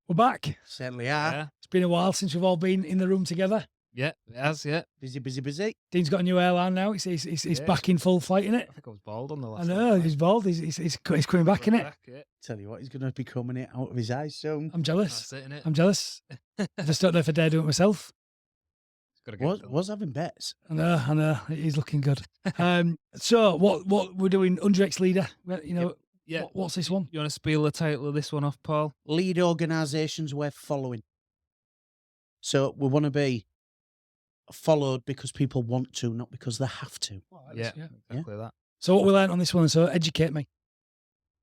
We're back. Certainly are. Yeah. It's been a while since we've all been in the room together. Yeah, it has, yeah. Busy. Dean's got a new hairline now. He's Yeah. back in full flight, innit? I think I was bald on the I last know, one. he's bald. He's coming back, innit? Back, yeah. Tell you what, he's going to be coming it out of his eyes soon. I'm jealous. That's it, innit? I'm jealous. I just don't know if I dare do it myself. Gotta get it done. Was having bets. I know. He's looking good. So what we're doing, 100x leader, you know, Yeah. what's this one? You want to spiel the title of this one off, Paul? Lead organisations we're following. So we want to be followed because people want to, not because they have to. Yeah, exactly that. So what we learned on this one, so educate me.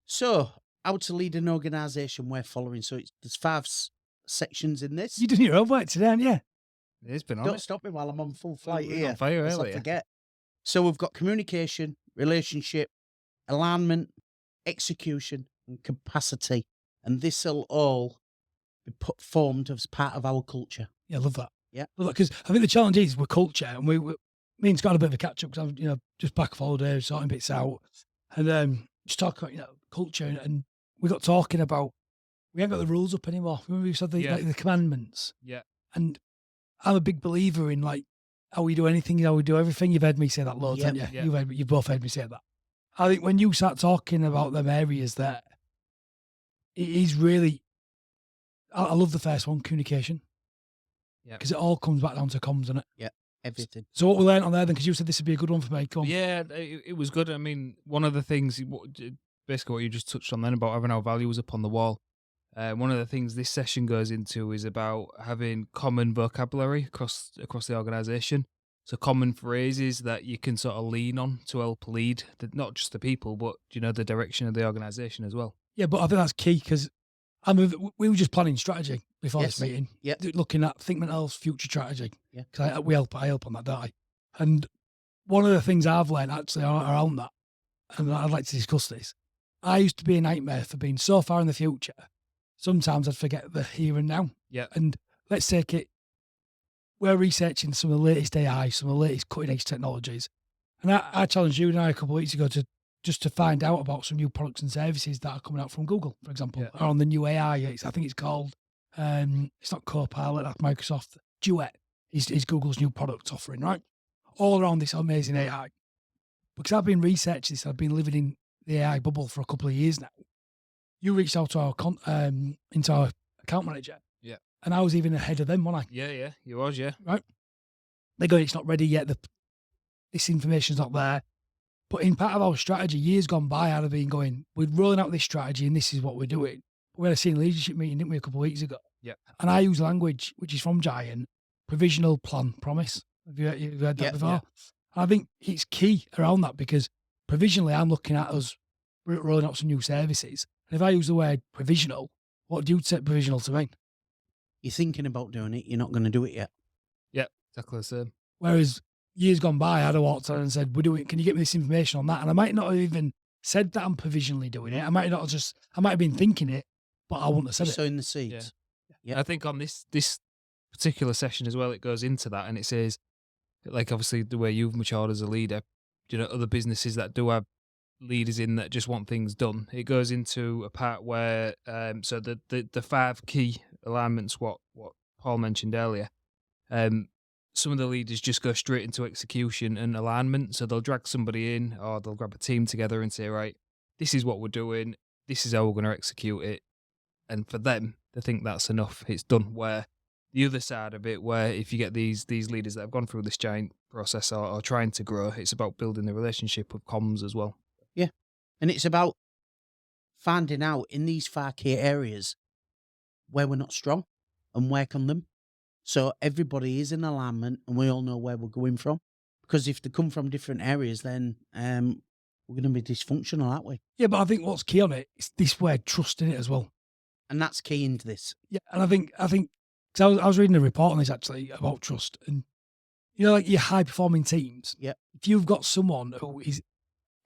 So how to lead an organisation we're following. So there's 5 sections in this. You did your homework today, haven't you? It's been on Don't it. stop me while I'm on full flight we're here. on fire Lest I earlier. forget. So we've got communication, relationship, alignment, execution, and capacity. And this will all be formed as part of our culture. Yeah, I love that. Yeah. Because I think the challenge is we're culture, and me and Scott had a bit of a catch up because I'm just back off holiday, sorting bits out, and just talk about culture, and we got talking about we haven't got the rules up anymore. Remember we said the commandments. Yeah. And I'm a big believer in how we do anything, how we do everything. You've heard me say that loads, haven't you? Yeah. You've both heard me say that. I think when you start talking about them areas there, it is really. I love the first one, communication. Yeah. Because it all comes back down to comms, doesn't it? Yeah, everything. So what we learned on there then, because you said this would be a good one for me. Come on. Yeah, it was good. I mean, one of the things, basically what you just touched on then about having our values up on the wall. One of the things this session goes into is about having common vocabulary across the organisation. So common phrases that you can sort of lean on to help lead, not just the people, but the direction of the organisation as well. Yeah, but I think that's key because we were just planning strategy before this meeting. Yeah. Looking at Think Mental's future strategy. Yeah. Because I help on that, don't I? And one of the things I've learned actually around that, and I'd like to discuss this, I used to be a nightmare for being so far in the future. Sometimes I'd forget the here and now. Yeah. And let's take it, we're researching some of the latest AI, some of the latest cutting edge technologies. And I challenged you and I a couple of weeks ago to find out about some new products and services that are coming out from Google, for example, or on the new AI. I think it's called, it's not Copilot, that's Microsoft. Duet is Google's new product offering, right? All around this amazing AI. Because I've been researching this, I've been living in the AI bubble for a couple of years now. You reached out to our into our account manager. Yeah. And I was even ahead of them, wasn't I? Yeah, you was, yeah. Right? They're going, it's not ready yet. This information's not there. But in part of our strategy, years gone by, I'd have been going, we're rolling out this strategy and this is what we're doing. We had a senior leadership meeting, didn't we, a couple of weeks ago? Yeah. And I use language, which is from Giant, provisional, plan, promise. Have you heard that before? Yeah. And I think it's key around that because provisionally, I'm looking at us rolling out some new services. And if I use the word provisional, what do you take provisional to mean? You're thinking about doing it, you're not going to do it yet. Yeah, exactly the same. Whereas years gone by, I'd have walked on and said, can you get me this information on that? And I might not have even said that I'm provisionally doing it. I might have been thinking it, but I wouldn't have said it. Sowing the seeds. Yeah. I think on this particular session as well, it goes into that and it says, like obviously the way you've matured as a leader, other businesses that do have leaders in that just want things done. It goes into a part where so the 5 key alignments, what Paul mentioned earlier, some of the leaders just go straight into execution and alignment. So they'll drag somebody in or they'll grab a team together and say, right, this is what we're doing, this is how we're going to execute it. And for them, they think that's enough, it's done. Where the other side of it, where if you get these leaders that have gone through this giant process or trying to grow, it's about building the relationship with comms as well. Yeah. And it's about finding out in these 5 key areas where we're not strong and work on them. So everybody is in alignment and we all know where we're going from. Because if they come from different areas, then we're going to be dysfunctional, aren't we? Yeah, but I think what's key on it is this word trust in it as well. And that's key into this. Yeah, and I think because I was reading a report on this actually about trust, and like your high performing teams. Yeah. If you've got someone who is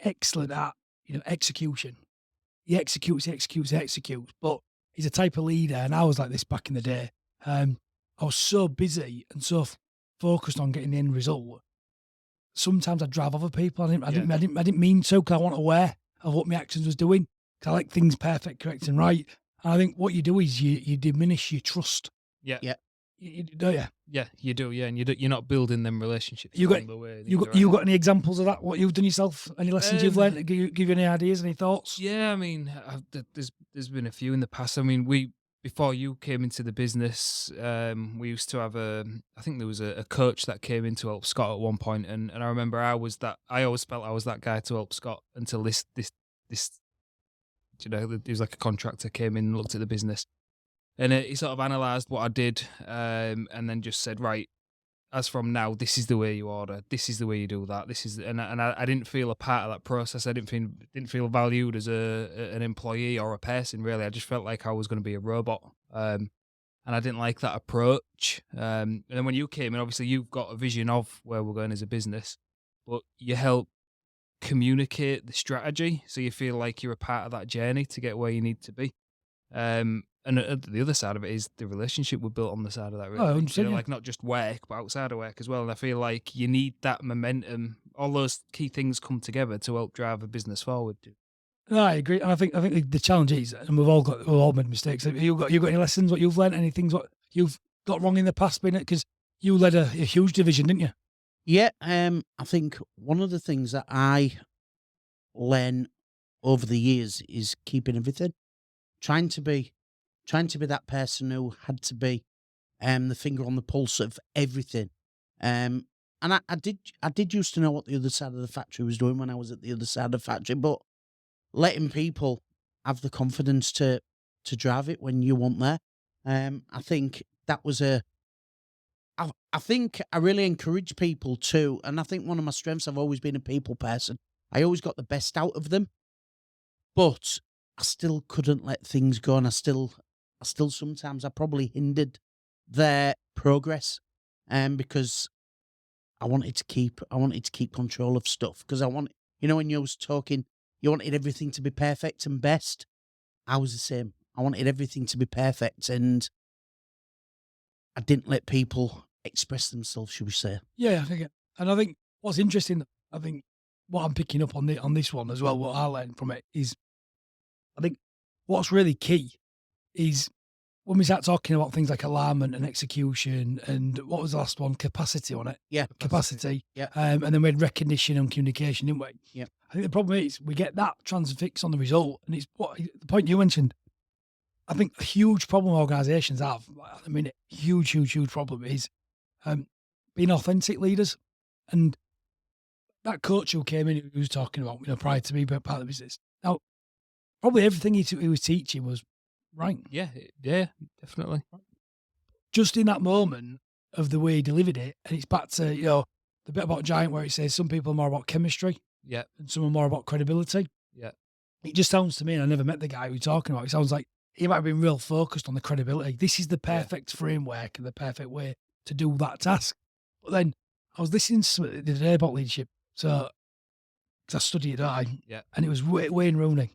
excellent at execution, he executes, but he's a type of leader, and I was like this back in the day. I was so busy and so focused on getting the end result. Sometimes I'd drive other people. I didn't mean to, because I wasn't aware of what my actions was doing. Because I like things perfect, correct, and right. And I think what you do is you diminish your trust. Yeah. Yeah. Don't you? Yeah, you do. Yeah, and you're not building them relationships You got- along the way. You got any examples of that? What you've done yourself? Any lessons you've learned? Give you any ideas? Any thoughts? Yeah, I mean, there's been a few in the past. I mean, before you came into the business, we used to have I think there was a coach that came in to help Scott at one point, and I remember I always felt I was that guy to help Scott until this there was like a contractor came in and looked at the business, and he sort of analysed what I did, and then just said, right, as from now, this is the way you order. This is the way you do that. This is, and I didn't feel a part of that process. I didn't feel valued as an employee or a person. Really, I just felt like I was going to be a robot, and I didn't like that approach. And then when you came in, obviously you've got a vision of where we're going as a business, but you help communicate the strategy, so you feel like you're a part of that journey to get where you need to be. And the other side of it is the relationship we built on the side of that. Really, 100%, yeah. like not just work, but outside of work as well. And I feel like you need that momentum. All those key things come together to help drive a business forward. No, I agree, and I think the challenge is, and we've all made mistakes. Have you got any lessons? What you've learned? Any things what you've got wrong in the past? Been it because you led a huge division, didn't you? Yeah, I think one of the things that I learn over the years is keeping everything, trying to be that person who had to be the finger on the pulse of everything. And I did used to know what the other side of the factory was doing when I was at the other side of the factory, but letting people have the confidence to drive it when you weren't there. I think that was I think I really encourage people to, and I think one of my strengths, I've always been a people person. I always got the best out of them, but I still couldn't let things go, and I still sometimes I probably hindered their progress, because I wanted to keep control of stuff, because I want, when you was talking, you wanted everything to be perfect and best. I was the same. I wanted everything to be perfect, and I didn't let people express themselves, should we say? Yeah, I think it. And I think what's interesting, I think what I'm picking up on this one as well, what I learned from it is, I think what's really key is when we start talking about things like alignment and execution, and what was the last one? Capacity on it. Yeah, Capacity. Yeah. And then we had recognition and communication, didn't we? Yeah. I think the problem is we get that transfix on the result, and it's what the point you mentioned. I think a huge problem organisations have, I mean, huge problem is being authentic leaders. And that coach who came in, who was talking about, prior to me being part of the business. Now, probably everything he was teaching was right. Yeah, definitely. Just in that moment of the way he delivered it, and it's back to, the bit about Giant where it says some people are more about chemistry Yeah, and some are more about credibility. yeah, It just sounds to me, and I never met the guy we were talking about, it sounds like he might have been real focused on the credibility. This is the perfect framework and the perfect way to do that task. But then I was listening to something the other day about leadership. So, 'cause I studied it, yeah. and it was Wayne Rooney.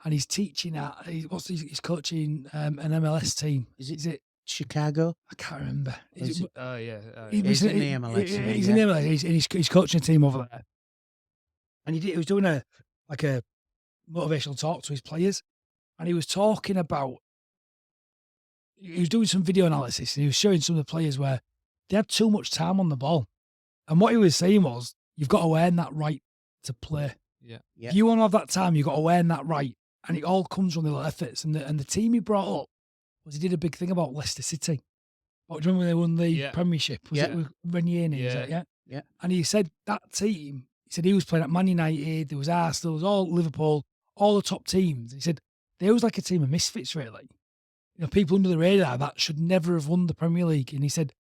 And he's teaching he's coaching an MLS team. Is it Chicago? I can't remember. Is it? Oh yeah. He's in the MLS. He's in the MLS. He's coaching a team over there. And he was doing a motivational talk to his players, and he was talking about, he was doing some video analysis, and he was showing some of the players where they had too much time on the ball. And what he was saying was, you've got to earn that right to play. Yeah. If you want to have that time, you've got to earn that right. And it all comes from the little efforts. And the team he brought up was, he did a big thing about Leicester City. Do you remember when they won the Premiership? Was it with Renier? Yeah. And he said that team, he said he was playing at Man United, there was Arsenal, there was all Liverpool, all the top teams. He said they was like a team of misfits, really. People under the radar that should never have won the Premier League. And he said,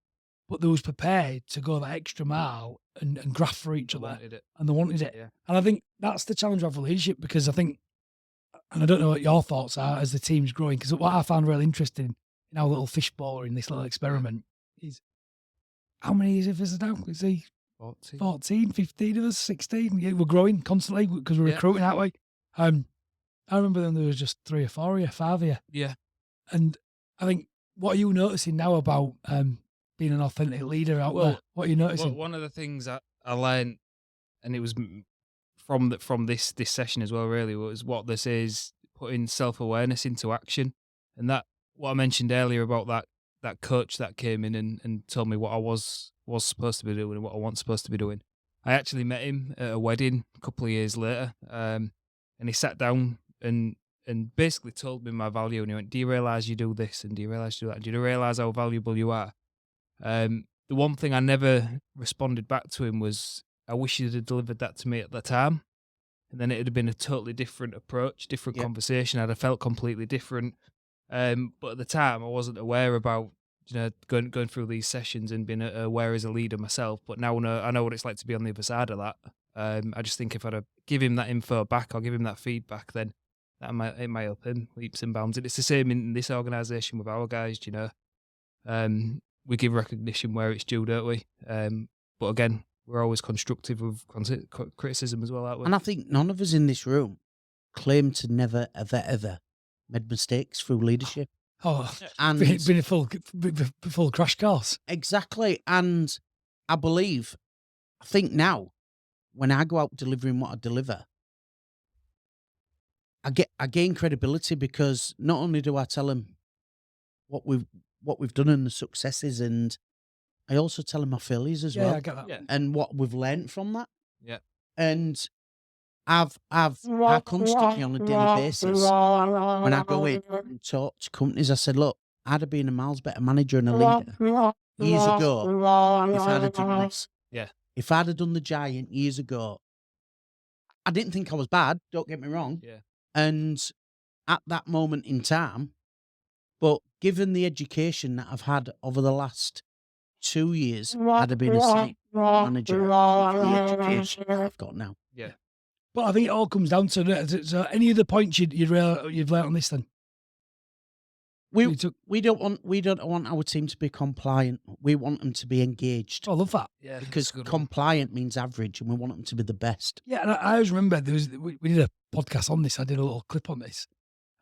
but they was prepared to go that extra mile and graft for each other. And they wanted it. Yeah. And I think that's the challenge of leadership, because I think, and I don't know what your thoughts are as the team's growing, because what I found really interesting in our little fishbowl in this little experiment is, how many is it now? Is he 14, 15 of us, 16? Yeah, we're growing constantly because we're recruiting, aren't we? I remember when there was just 3 or 4 of you, 5 of you. Yeah. And I think, what are you noticing now about being an authentic leader out there? What are you noticing? One of the things I learned, and it was from this session as well, really, was what this is, putting self-awareness into action. And that, what I mentioned earlier about that coach that came in and told me what I was supposed to be doing and what I wasn't supposed to be doing. I actually met him at a wedding a couple of years later, and he sat down and basically told me my value. And he went, "Do you realise you do this? And do you realise you do that? Do you realise how valuable you are?" The one thing I never responded back to him was, "I wish you'd have delivered that to me at the time, and then it'd have been a totally different approach, different Yeah. conversation. I'd have felt completely different." But at the time, I wasn't aware about going through these sessions and being aware as a leader myself. But now I know what it's like to be on the other side of that. I just think if I'd give him that info back, or give him that feedback, then it might help him leaps and bounds. And it's the same in this organisation with our guys. We give recognition where it's due, don't we? But again, we're always constructive with criticism as well, aren't we? And I think none of us in this room claim to never, ever made mistakes through leadership. Oh, And been a full crash course. exactly. And I think now, when I go out delivering what I deliver, I gain credibility, because not only do I tell them what we've done and the successes, and I also tell them my failures as Yeah, well, I get that. Yeah. and what we've learned from that. Yeah. And I constantly, on a daily basis, when I go in and talk to companies, I said, look, I'd have been a miles better manager and a leader years ago if I'd have done this. Yeah. If I'd have done the giant years ago, I didn't think I was bad, don't get me wrong. Yeah. And at that moment in time, but given the education that I've had over the last 2 years, I'd have been a site manager for the education that I've got now. Yeah. But I think it all comes down to so any other points you've learned on this then? We don't want our team to be compliant. We want them to be engaged, I love that. Yeah. because compliant means average, and we want them to be the best. Yeah, and I always remember we did a podcast on this. I did a little clip on this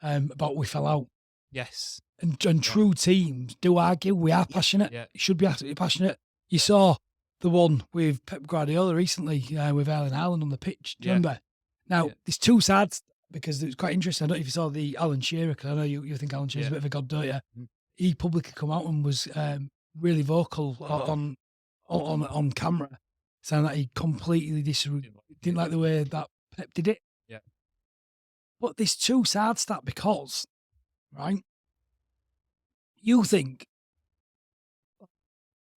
about we fell out. Yes. And true teams do argue. We are passionate. Yeah. You should be absolutely passionate. You saw the one with Pep Guardiola recently with Erling Haaland on the pitch. Do you Yeah. remember? Now, Yeah. there's two sides, because it was quite interesting. I don't know if you saw the Alan Shearer, because I know you think Alan Shearer's a bit of a god, don't you? Mm. He publicly come out and was really vocal on camera, saying that he completely didn't like the way that Pep did it. Yeah. But there's two sides to that, because, right, you think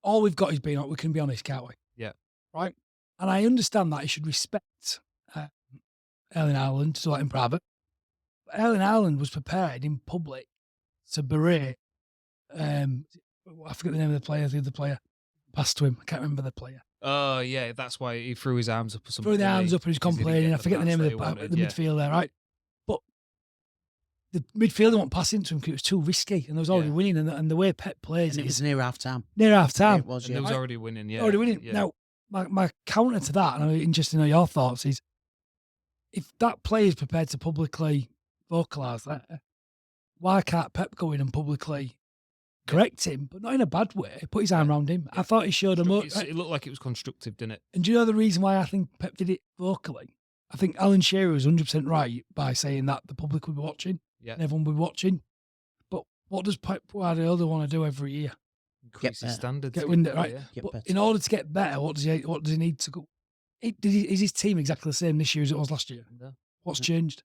all we've got is being, we can be honest, can't we? Yeah. Right? And I understand that he should respect Erling Haaland to let him private. But Erling Haaland was prepared in public to berate, I forget the name of the other player passed to him. I can't remember the player. Oh, yeah. That's why he threw his arms up or something. Threw the didn't arms he? up and he was 'Cause he didn't complaining. get I forget the name pass of that he wanted, the yeah. midfielder, right? But the midfielder won't pass into him because it was too risky, and they was already Yeah. winning. And the way Pep plays And it is was near half time. near half time. It was, And yeah. they was already winning, yeah. Already winning. Yeah. Now, my counter to that, and I'm interested to know your thoughts, is if that player is prepared to publicly vocalise that, why can't Pep go in and publicly correct him, but not in a bad way, put his arm around him? I thought he showed him up. It looked like it was constructive, didn't it? And do you know the reason why I think Pep did it vocally? I think Alan Shearer was 100% right by saying that the public would be watching, Yeah. and everyone would be watching. But what does Pep Guardiola want to do every year? Increase his better. standards. Get wind, right? Yeah. Get But better. in order to get better, what does he need to go? Is his team exactly the same this year as it was last year? No. What's changed?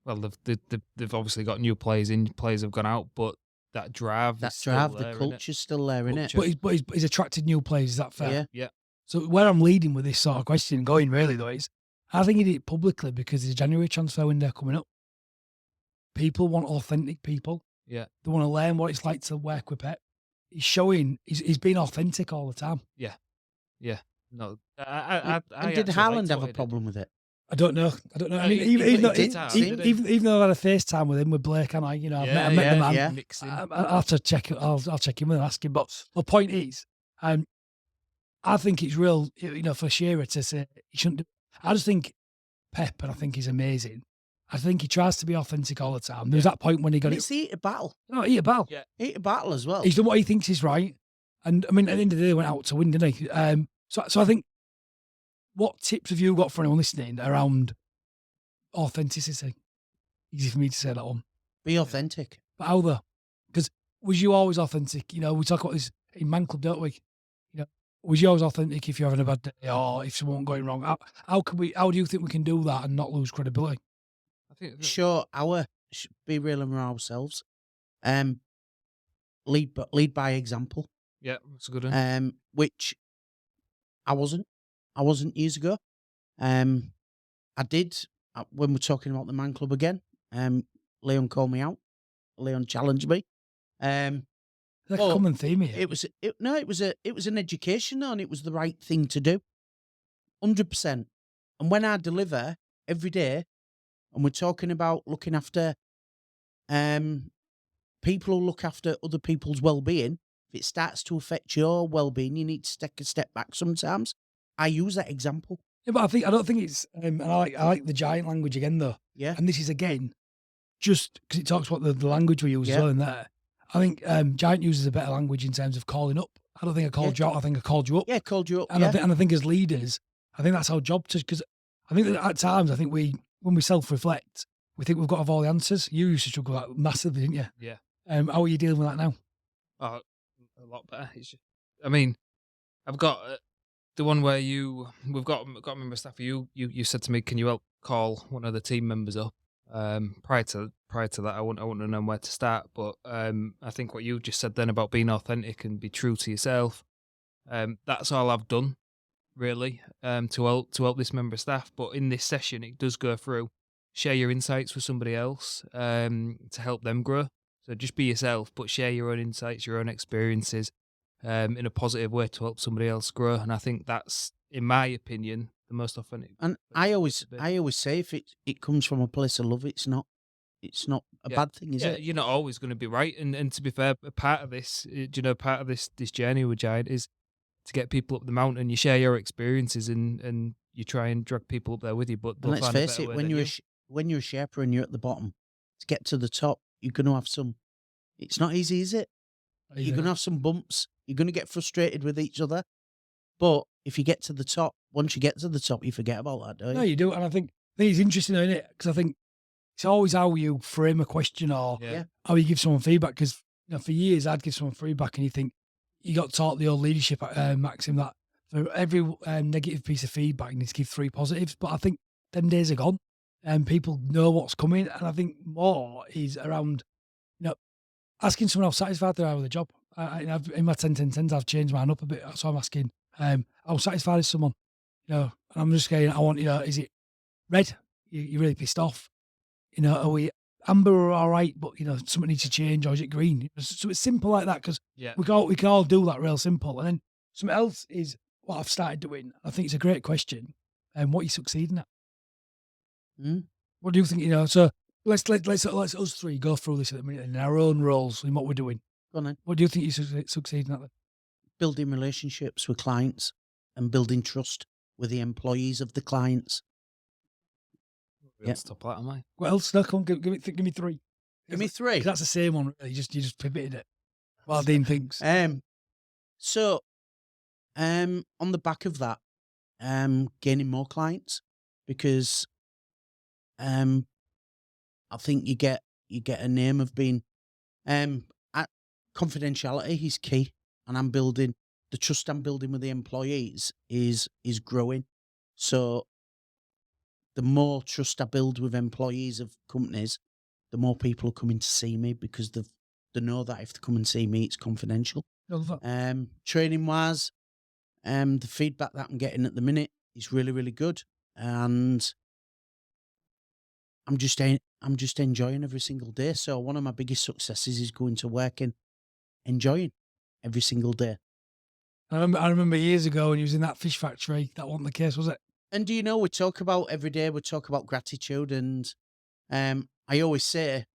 Well, they've obviously got new players in. Players have gone out, but that drive, That is still drive, there, the innit? culture's still there, innit? Culture. But he's attracted new players. Is that fair? Yeah. Yeah. So where I'm leading with this sort of question, going really though, is I think he did it publicly because there's a January transfer window coming up. People want authentic people. Yeah. They want to learn what it's like to work with Pep. He's showing he's been authentic all the time. No, And I did actually Haaland liked have what a he did. problem with it? I don't know. I mean, He even though did have, didn't he? even though I had a FaceTime with him with Blake, and I met the man. yeah. Mixing. I'll have to check. I'll check him and ask him. But the point is, I think it's real. For Shearer to say he shouldn't do. I just think Pep, and I think he's amazing. I think he tries to be authentic all the time. There's that point when he got And it. it's heat a battle. No, he a ball. Yeah. Heat a battle as well. He's done what he thinks is right, and I mean, at the end of the day, he went out to win, didn't he? So I think, what tips have you got for anyone listening around authenticity? Easy for me to say that one. Be authentic. But how though? Because was you always authentic? You know, we talk about this in Man Club, don't we? You know, was you always authentic if you're having a bad day or if someone going wrong? How can we? How do you think we can do that and not lose credibility? I think Show be real and ourselves. Lead by example. yeah, that's a good one. Which I wasn't. I wasn't years ago. I did when we're talking about the Man Club again. Leon called me out. Leon challenged me. That's a Well, common theme here. It was an education though, and it was the right thing to do. 100%. And when I deliver every day, and we're talking about looking after people who look after other people's well-being, if it starts to affect your well-being, you need to take a step back sometimes. I use that example. Yeah, but I don't think it's. And I like the giant language again though. Yeah. And this is again just because it talks about the language we use as Yeah. well in there. I think giant uses a better language in terms of calling up. I don't think I called you out. I think I called you up. Yeah, called you up. And yeah. I think as leaders, I think that's our job to, because I think that at times, when we self-reflect, we think we've got to have all the answers. You used to struggle with that massively, didn't you? Yeah. How are you dealing with that now? Oh, a lot better. It's just, I mean, I've got the one where we've got a member of staff. You said to me, can you help call one of the team members up? Prior to that, I wouldn't have known where to start. But I think what you just said then about being authentic and be true to yourself, that's all I've done really to help this member of staff. But in this session, it does go through share your insights with somebody else to help them grow. So just be yourself, but share your own insights, your own experiences in a positive way to help somebody else grow. And I think that's, in my opinion, the most authentic. And I always say if it comes from a place of love, it's not a bad thing, is it? You're not always going to be right. And to be fair, a part of this, part of this journey with Giant is to get people up the mountain. You share your experiences and you try and drag people up there with you. But And let's face it, when you're a Sherpa and you're at the bottom, to get to the top, you're going to have some. It's not easy, is it? You're going to have some bumps. You're going to get frustrated with each other. But if you get to the top, once you get to the top, you forget about that, don't you? No, you do. And I think it's interesting, isn't it? Because I think it's always how you frame a question or how you give someone feedback. Because for years, I'd give someone feedback and you think you got taught the old leadership maxim that for every negative piece of feedback, you need to give 3 positives. But I think them days are gone and people know what's coming. And I think more is around, asking someone how satisfied they are with the job. In my 10-10-10s, I've changed mine up a bit. So I'm asking, how satisfied is someone? And I'm just saying, I want, is it red? You're really pissed off. Are we amber or all right, but, something needs to change, or is it green? So it's simple like that, because we can all do that real simple. And then something else is what I've started doing. I think it's a great question. And what are you succeeding at? What do you think, so let's us 3 go through this at the minute in our own roles in what we're doing. Go on then. What do you think you're succeeding at then? Building relationships with clients and building trust with the employees of the clients. Stop that, am I? What else? No, come on, give me 3. Give me 3. 'Cause that's the same one, really. You just pivoted it. While Dean thinks. So, on the back of that, gaining more clients, because I think you get a name of being confidentiality is key, and I'm building the trust I'm building with the employees is growing. So the more trust I build with employees of companies, the more people are coming to see me, because they know that if they come and see me, it's confidential. Training wise, the feedback that I'm getting at the minute is really, really good, and I'm just enjoying every single day. So one of my biggest successes is going to work and enjoying every single day. I remember years ago when you was in that fish factory, that wasn't the case, was it? And we talk about every day, we talk about gratitude, and I always say,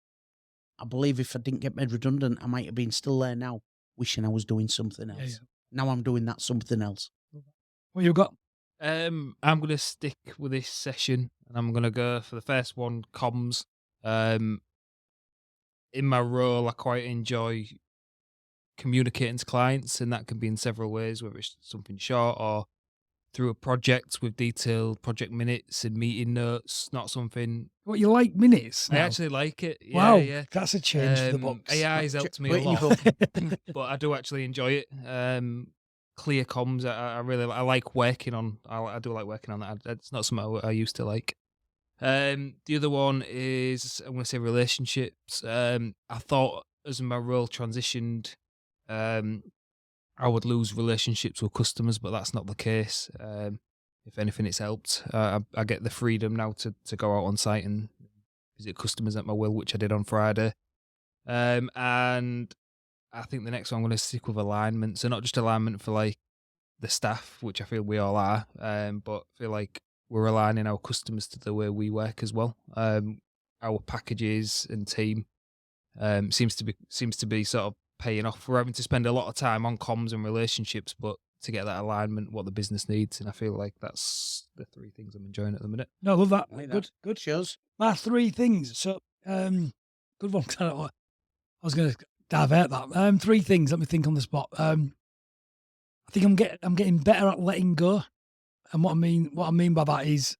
I believe if I didn't get made redundant, I might have been still there now, wishing I was doing something else. Yeah. Now I'm doing that something else. What you got? I'm going to stick with this session, and I'm going to go for the first one, comms. In my role, I quite enjoy communicating to clients, and that can be in several ways, whether it's something short or through a project with detailed project minutes and meeting notes. Not something What, you like minutes I now? actually like it. Yeah, Wow, yeah. that's a change for the box. AI has helped me a Waiting you lot, for- but I do actually enjoy it. Clear comms, I really I like working on. I do like working on that. It's not something I used to like. The other one is I'm going to say relationships. I thought as my role transitioned, I would lose relationships with customers, but that's not the case. If anything, it's helped. I get the freedom now to go out on site and visit customers at my will, which I did on Friday. And I think the next one I'm going to stick with alignment. So not just alignment for like the staff, which I feel we all are, but I feel like we're aligning our customers to the way we work as well. Our packages and team seems to be sort of paying off. We're having to spend a lot of time on comms and relationships, but to get that alignment, what the business needs, and I feel like that's the three things I'm enjoying at the minute. No, I love that. I like Good, that. good. Shows. My 3 things. So, good one. 'Cause I was going to divert that. 3 things. Let me think on the spot. I think I'm getting better at letting go. And what I mean by that is,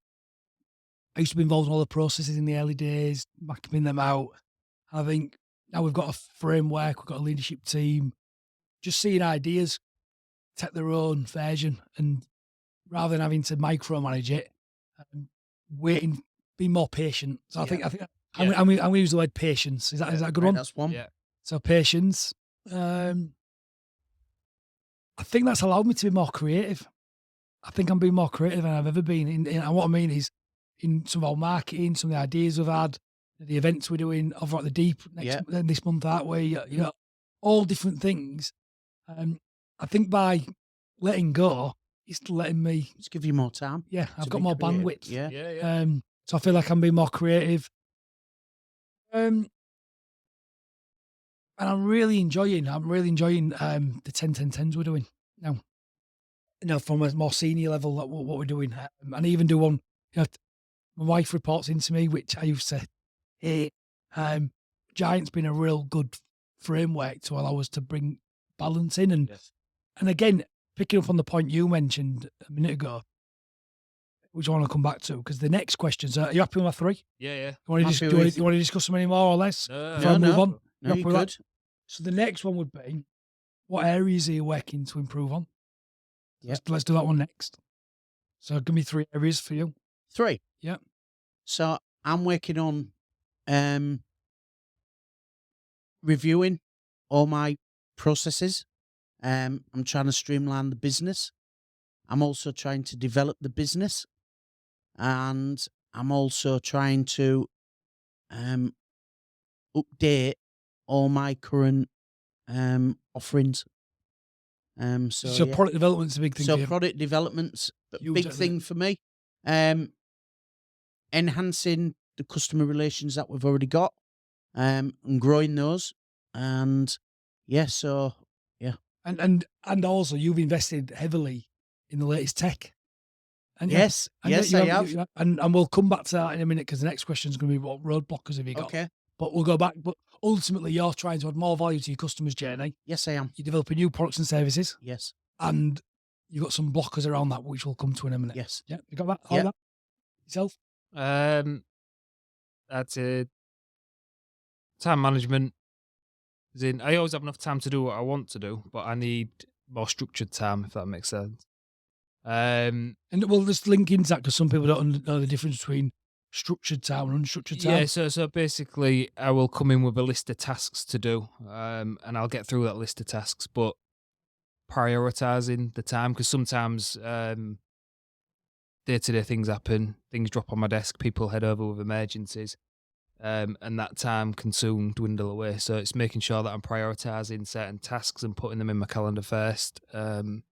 I used to be involved in all the processes in the early days, mapping them out. I think now we've got a framework, we've got a leadership team, just seeing ideas take their own version, and rather than having to micromanage it, waiting, be more patient. So I think I'm going to use the word patience. Is that a good Right, one? that's one. Yeah. So patience. I think that's allowed me to be more creative. I think I'm being more creative than I've ever been. And what I mean is, in some of our marketing, some of the ideas we've had, the events we're doing over at the Deep this month, that way, you know, all different things. I think by letting go, it's letting me. Just give you more time. Yeah, I've to got be more creative. bandwidth. Yeah. Yeah. So I feel like I'm being more creative. And I'm really enjoying the 10-10-10s we're doing now. You know, from a more senior level, like what we're doing. And I even do one, you know, my wife reports into me, which I used to hate. Giant's been a real good framework to allow us to bring balance in. And Yes. and again, picking up on the point you mentioned a minute ago, which I want to come back to, because the next questions are you happy with my 3? Yeah. You want Happy to with- discuss them any more or less? No, Before I move on? No, happy you with that? could. So the next one would be, what areas are you working to improve on? Yep. Let's do that one next. So give me 3 areas for you. 3. Yep. So I'm working on reviewing all my processes. I'm trying to streamline the business. I'm also trying to develop the business, and I'm also trying to update all my current offerings. So yeah. product development's a big thing for So you. product development's a Huge, big isn't thing for me. Enhancing the customer relations that we've already got, and growing those. And yeah, so yeah. And also you've invested heavily in the latest tech. And Yes, yes, I have. And we'll come back to that in a minute, because the next question is going to be, what roadblockers have you got? Okay. But we'll go back. But ultimately, you're trying to add more value to your customer's journey. Yes, I am. You're developing new products and services, Yes. and you've got some blockers around that, which we'll come to in a minute. Yes. Yeah, you got that? All Yeah. that? Yourself? That's it. Time management. As in, I always have enough time to do what I want to do, but I need more structured time, if that makes sense. And we'll just link into that, because some people don't know the difference between structured time and unstructured time. Yeah, so basically, I will come in with a list of tasks to do, and I'll get through that list of tasks, but prioritizing the time, because sometimes day-to-day things happen, things drop on my desk, people head over with emergencies, and that time can soon dwindle away. So it's making sure that I'm prioritizing certain tasks and putting them in my calendar first, and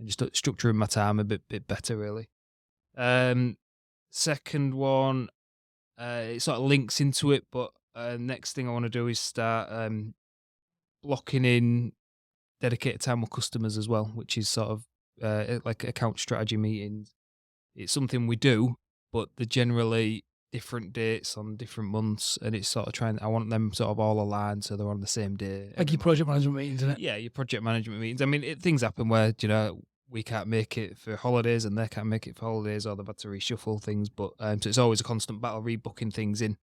just structuring my time a bit better, really. Second one, it sort of links into it, but next thing I want to do is start blocking in dedicated time with customers as well, which is sort of like account strategy meetings. It's something we do, but they're generally different dates on different months, and it's sort of I want them sort of all aligned so they're on the same day. Like your project management meetings, isn't it? Yeah, your project management meetings. I mean, things happen where, you know, we can't make it for holidays and they can't make it for holidays, or they've had to reshuffle things. But so it's always a constant battle rebooking things in.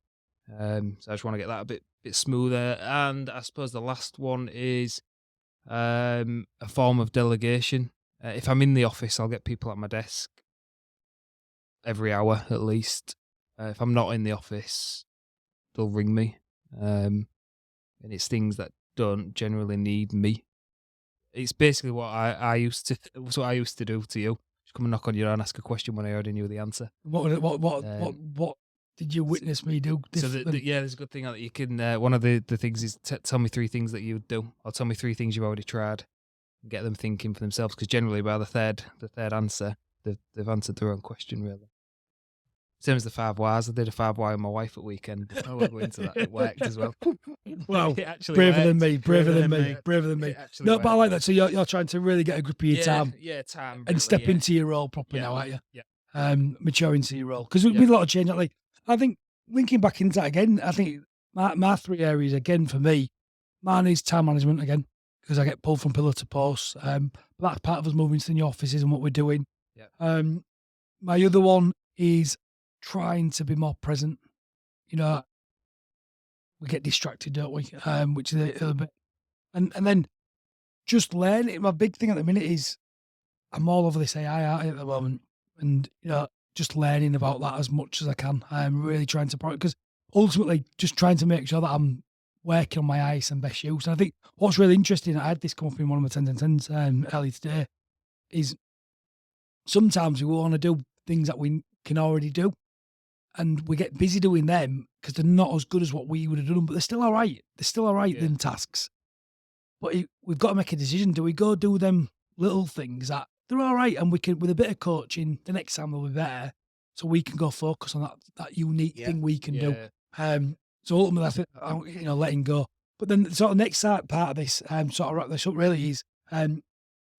So I just want to get that a bit smoother. And I suppose the last one is a form of delegation. If I'm in the office, I'll get people at my desk every hour at least. If I'm not in the office, they'll ring me. And it's things that don't generally need me. It's basically what I used to do to you. Just come and knock on your door and ask a question when I already knew the answer. What did you witness me do? So there's a good thing that you can. One of the things is tell me 3 things that you would do, or tell me 3 things you've already tried, and get them thinking for themselves. Because generally, by the third answer, they've answered their own question really. Same as the 5 whys. I did a 5 why with my wife at weekend. I won't go into that. It worked as well. Wow, It actually braver worked. than me, braver than me. It actually No, but I worked. like that. So you're trying to really get a grip of your time time, and step really, into your role properly Yeah. now, aren't you? Yeah. Mature into your role. Because we've Yeah. made a lot of change. Like, I think linking back into that again, I think my 3 areas again for me, mine is time management again, because I get pulled from pillar to post. But that's part of us moving to the new offices and what we're doing. Yeah. My other one is trying to be more present. You know, we get distracted, don't we? Which is a little bit. And then just learning. My big thing at the minute is I'm all over this AI art at the moment, and just learning about that as much as I can. I'm really trying to because ultimately just trying to make sure that I'm working on my ice and best use. And I think what's really interesting, I had this come up in one of my 10 and 10s earlier today, is sometimes we want to do things that we can already do, and we get busy doing them because they're not as good as what we would have done, but they're still all right. They're still all right, Yeah. them tasks. But we've got to make a decision. Do we go do them little things that they're all right, and we can, with a bit of coaching, the next time they'll be better, so we can go focus on that unique thing we can do. So ultimately, I think, letting go. But then the sort of next part of this, sort of wrap this up really is,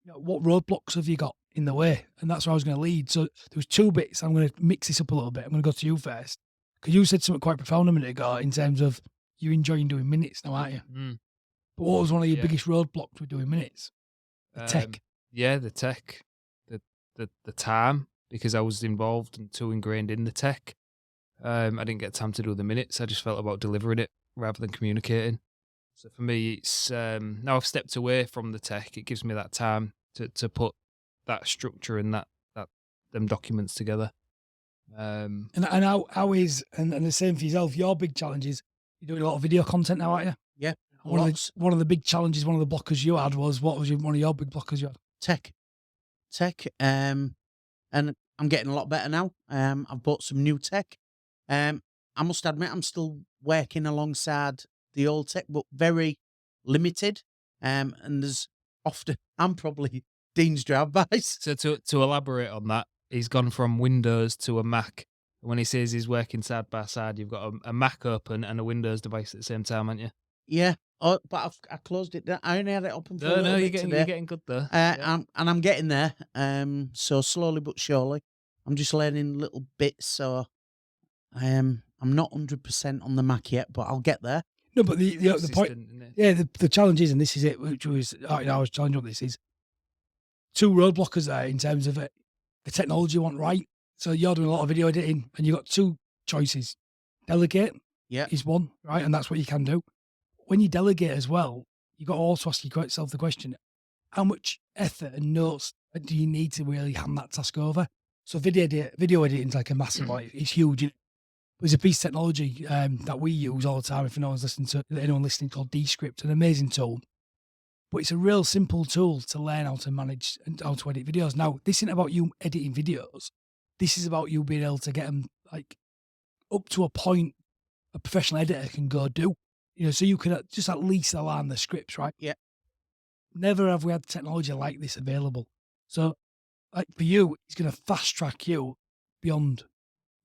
what roadblocks have you got in the way? And that's where I was going to lead. So there was 2 bits. I'm going to mix this up a little bit. I'm going to go to you first, because you said something quite profound a minute ago in terms of you enjoying doing minutes now, aren't you? Mm. But what was one of your Yeah. biggest roadblocks with doing minutes? The tech. Yeah, the tech, the time, because I was involved and too ingrained in the tech. I didn't get time to do the minutes. I just felt about delivering it rather than communicating. So for me, it's now I've stepped away from the tech. It gives me that time to put that structure and that them documents together. And how is, and the same for yourself, your big challenges, you're doing a lot of video content now, aren't you? Yeah. One of the big challenges, one of the blockers you had was, what was one of your big blockers you had? Tech. And I'm getting a lot better now. I've bought some new tech. I must admit, I'm still working alongside the old tech, but very limited. And there's often, I'm probably Dean's drive-bys. So to elaborate on that, he's gone from Windows to a Mac. When he says he's working side by side, you've got a Mac open and a Windows device at the same time, haven't you? Yeah. Oh, but I closed it down. I only had it open for a little you're bit getting, today. you're getting good though. Yeah. I'm getting there. So slowly but surely, I'm just learning little bits. So I'm not 100% on the Mac yet, but I'll get there. No, but the point, Isn't it? the challenge is, and this is it, which was, I was challenging on this, is 2 roadblockers there in terms of it, the technology you want right. So you're doing a lot of video editing, and you've got 2 choices. Delegate is one, right? And that's what you can do. When you delegate as well, you've got to also ask yourself the question, how much effort and notes do you need to really hand that task over? So video editing is like a massive one. It's huge. There's a piece of technology that we use all the time, if anyone listening, called Descript, an amazing tool. But it's a real simple tool to learn how to manage and how to edit videos. Now, this isn't about you editing videos. This is about you being able to get them like up to a point a professional editor can go do. So you can just at least align the scripts, right? Yeah. Never have we had technology like this available. So, like for you, it's going to fast track you beyond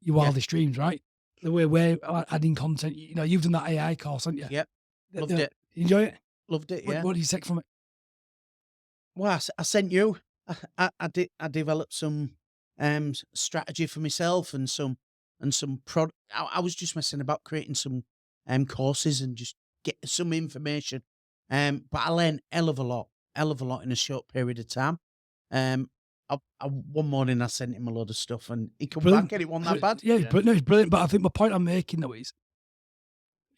your wildest dreams, right? The way we're adding content. You've done that AI course, haven't you? Yep. Loved it. You enjoy it? Loved it. Yeah. What do you take from it? Well, I sent you. I developed some strategy for myself and some product. I was just messing about creating some courses and just get some information. But I learned hell of a lot in a short period of time. one morning I sent him a load of stuff and he come Brilliant. back and it wasn't that bad. Yeah, Yeah. but no, it's brilliant. But I think the point I'm making though is,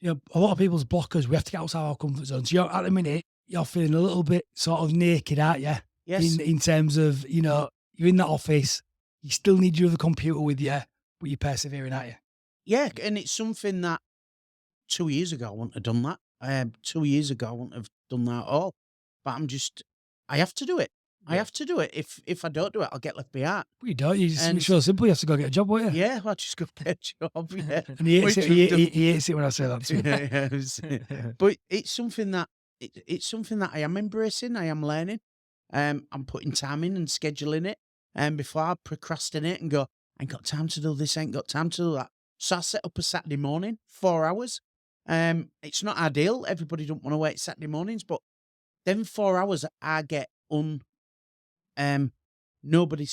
a lot of people's blockers, we have to get outside our comfort zone. So at the minute, you're feeling a little bit sort of naked, aren't you? Yes. In terms of, you're in that office, you still need your other computer with you, but you're persevering, aren't you? Yeah, and it's something that 2 years ago I wouldn't have done that. 2 years ago I wouldn't have done that at all. But I have to do it. I Yeah. have to do it. If I don't do it, I'll get left behind. Well, you don't. It's And- real simple. You have to go get a job, won't you? Yeah, I just got a job. Yeah, And he hates Which it. we've done. He hates it when I say that. to him. Yeah, but it's something that it's something that I am embracing. I am learning. I'm putting time in and scheduling it. And before I procrastinate and go, I ain't got time to do this. I ain't got time to do that. So I set up a Saturday morning, 4 hours. It's not ideal. Everybody don't want to wait Saturday mornings, but then 4 hours I get nobody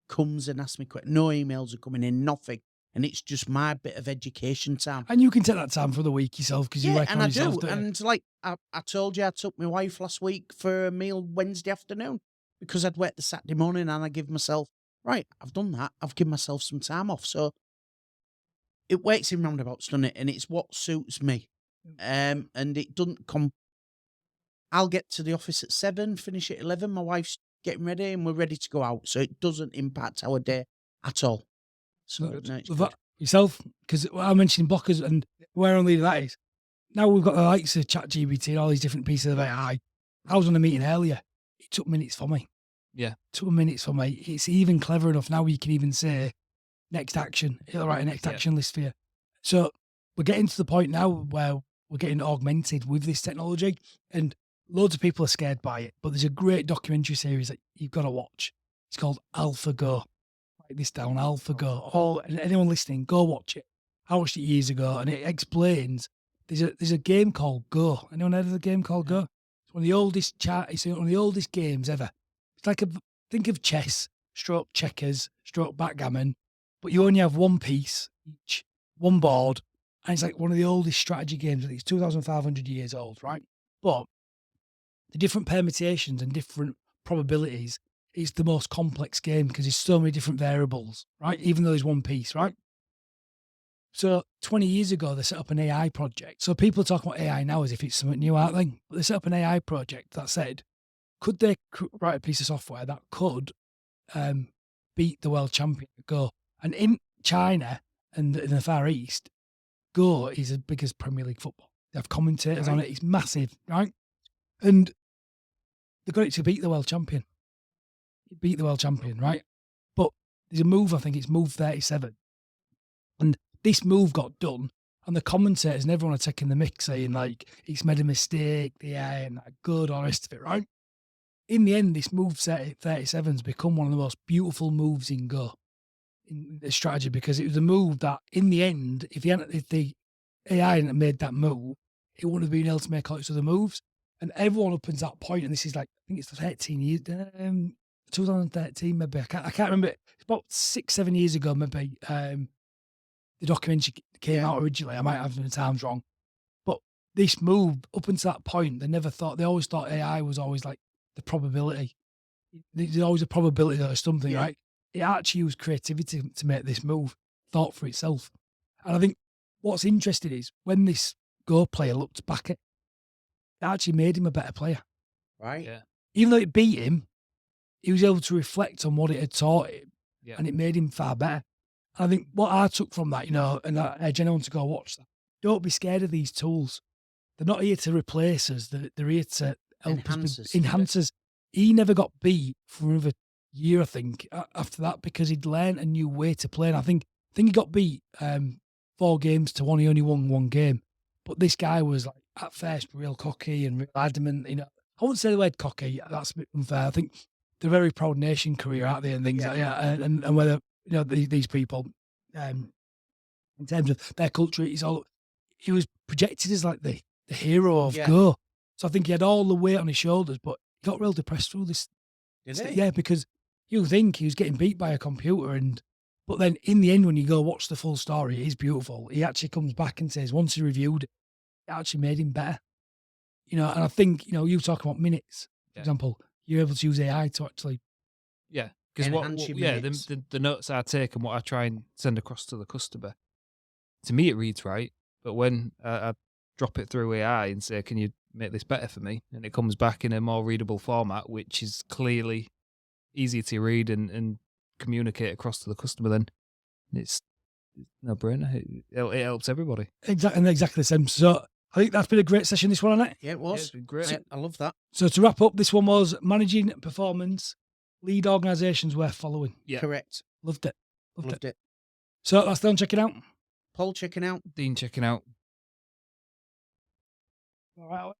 comes and asks me questions. No emails are coming in, nothing. And it's just my bit of education time. And you can take that time for the week yourself because you Yeah, work and on I yourself. do. Don't you? And like I told you, I took my wife last week for a meal Wednesday afternoon because I'd wait the Saturday morning and I give myself, right, I've done that. I've given myself some time off. So it works in roundabouts, doesn't it? And it's what suits me. And it doesn't come. I'll get to the office at 7, finish at 11. My wife's getting ready and we're ready to go out. So it doesn't impact our day at all. So Good. no, it's With good. that, yourself, because I mentioned blockers and where only that is. Now we've got the likes of ChatGPT and all these different pieces of AI. I was on a meeting earlier. It took minutes for me. Yeah. 2 minutes for me. It's even clever enough now you can even say next action. It'll write a next Yeah. action list for you. So we're getting to the point now where we're getting augmented with this technology and loads of people are scared by it. But there's a great documentary series that you've got to watch. It's called AlphaGo. Write this down, AlphaGo. Oh, and anyone listening, go watch it. I watched it years ago and it explains there's a game called Go. Anyone heard of the game called Go? It's one of the oldest it's one of the oldest games ever. It's like think of chess, stroke checkers, stroke backgammon, but you only have one piece each, one board, and it's like one of the oldest strategy games. I think it's 2,500 years old, right? But the different permutations and different probabilities is the most complex game because there's so many different variables, right? Even though there's one piece, right? So 20 years ago, they set up an AI project. So people are talking about AI now as if it's something new, aren't they? But they set up an AI project that said, could they write a piece of software that could beat the world champion at Go? And in China and in the Far East, Go is as big as Premier League football. They have commentators on it. It's massive, right? And they got it to beat the world champion. It beat the world champion, right? But there's a move, I think it's move 37. And this move got done, and the commentators and everyone are taking the mick saying, like, it's made a mistake, the AI and that good, all the rest of it, right? In the end, this move 37's become one of the most beautiful moves in Go, in the strategy, because it was a move that, in the end, if the AI hadn't made that move, it wouldn't have been able to make all its other moves. And everyone up until that point, and this is like, I think it's 13 years, 2013 maybe, I can't remember. It's about 6-7 years ago maybe. The documentary came out originally. I might have the times wrong, but this move up until that point, they always thought AI was always like the probability. There's always a probability or something, right? It actually used creativity to make this move, thought for itself. And I think what's interesting is when this Go player looked back at it, it actually made him a better player. Right. Yeah. Even though it beat him, he was able to reflect on what it had taught him, Yeah. and it made him far better. I think what I took from that, and I urge anyone to go watch that. Don't be scared of these tools. They're not here to replace us. They're here to help us. Enhance us. He never got beat for another year, I think, after that, because he'd learned a new way to play. And I think he got beat 4 games to 1. He only won 1 game. But this guy was, like, at first real cocky and real adamant. I wouldn't say the word cocky. That's a bit unfair. I think they're a very proud nation career out there and things like that. And whether these people, in terms of their culture, he was projected as like the hero of Go. So I think he had all the weight on his shoulders, but he got real depressed through this. Did he? Yeah, because you think he was getting beat by a computer, but then in the end, when you go watch the full story, it is beautiful. He actually comes back and says, once he reviewed it, it actually made him better. And I think, you talk about minutes, for example, you're able to use AI to actually Because Enhance your minutes. the notes I take and what I try and send across to the customer, to me it reads right, but when I drop it through AI and say, "Can you make this better for me?" and it comes back in a more readable format, which is clearly easier to read and communicate across to the customer, then it's no brainer. It helps everybody. Exactly the same. So I think that's been a great session, this one, hasn't it? Yeah, it Yeah, was. it's been great. I love that. So to wrap up, this one was managing performance, lead organisations worth following. Yeah. Correct. Loved it. Loved it. So that's done. Check it out. Paul checking out. Dean checking out. All right.